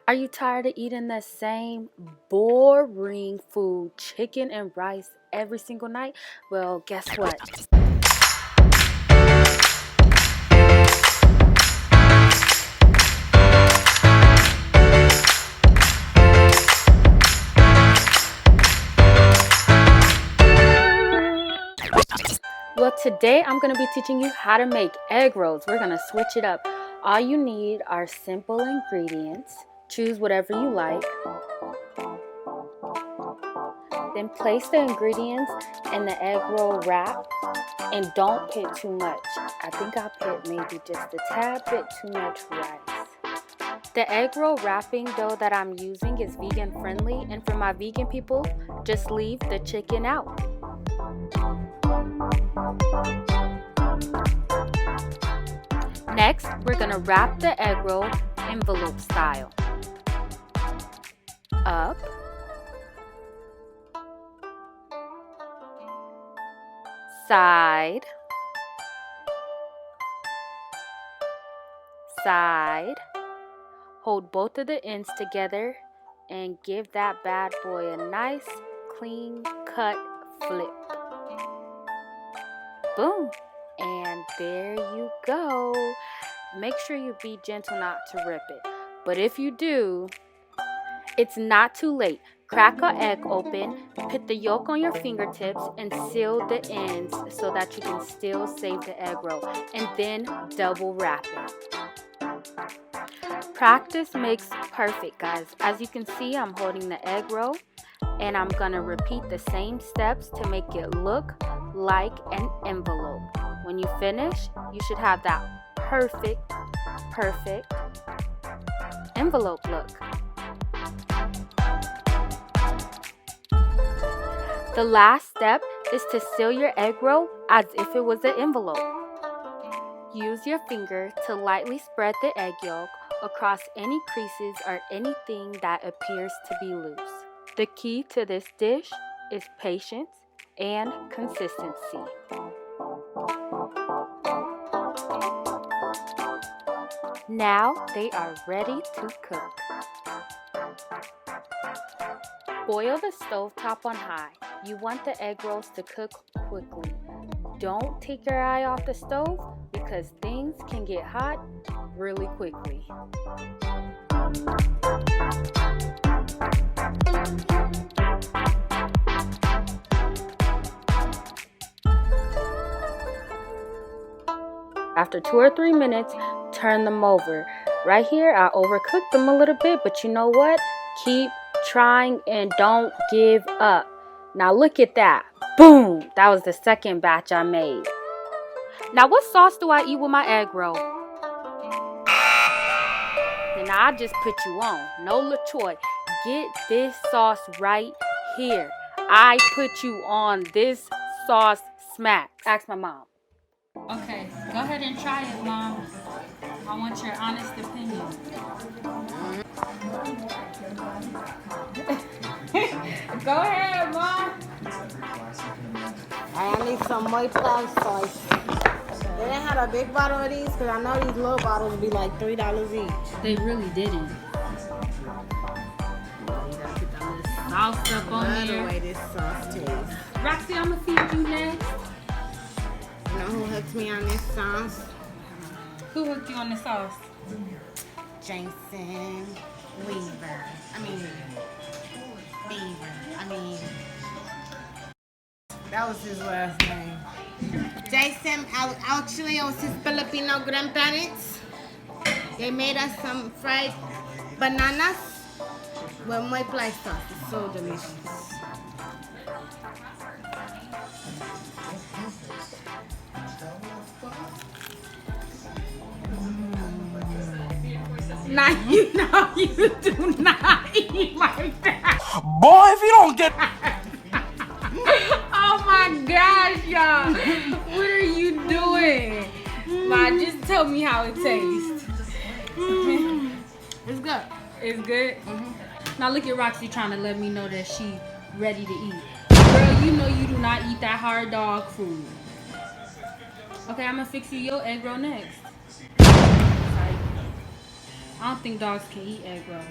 Are you tired of eating the same boring food, chicken and rice, every single night? Well, guess what? Well, today I'm going to be teaching you how to make egg rolls. We're going to switch it up. All you need are simple ingredients. Choose whatever you like. Then place the ingredients in the egg roll wrap and don't put too much. I think I put maybe just a tad bit too much rice. The egg roll wrapping dough that I'm using is vegan friendly, and for my vegan people, just leave the chicken out. Next, we're going to wrap the egg roll envelope style. Up, side, side. Hold both of the ends together and give that bad boy a nice, clean cut flip. Boom! And there you go. Make sure you be gentle not to rip it. But if you do, it's not too late. Crack an egg open, put the yolk on your fingertips, and seal the ends so that you can still save the egg roll. And then double wrap it. Practice makes perfect, guys. As you can see, I'm holding the egg roll, and I'm gonna repeat the same steps to make it look like an envelope. When you finish, you should have that perfect envelope look. The last step is to seal your egg roll as if it was an envelope. Use your finger to lightly spread the egg yolk across any creases or anything that appears to be loose. The key to this dish is patience and consistency. Now they are ready to cook. Boil the stovetop on high. You want the egg rolls to cook quickly. Don't take your eye off the stove because things can get hot really quickly. After 2 or 3 minutes, turn them over. Right here, I overcooked them a little bit, but you know what? Keep trying and don't give up. Now look at that. Boom! That was the second batch I made. Now what sauce do I eat with my egg roll? And I just put you on. No LaChoy. Get this sauce right here. I put you on. This sauce smacks. Ask my mom. Okay, go ahead and try it, Mom. I want your honest opinion. Go ahead, Mom. I need some white sauce. They didn't have a big bottle of these because I know these little bottles would be like $3 each. They really didn't. Sauce up on Love there. the way this sauce tastes. Roxy, I'm gonna feed you next. You know who hooked me on this sauce? Who hooked you on the sauce? Jason Weaver. That was his last name. Jason, actually, it was his Filipino grandparents. They made us some fried bananas with white sauce. It's so delicious. Now you know you do not eat like that. Boy, if you don't get... Oh my gosh, y'all. What are you doing? Ma, just tell me how it tastes. It's good. It's good? Now look at Roxy trying to let me know that she ready to eat. Girl, you know you do not eat that hard dog food. Okay, I'm gonna fix you your egg roll next. I don't think dogs can eat egg rolls.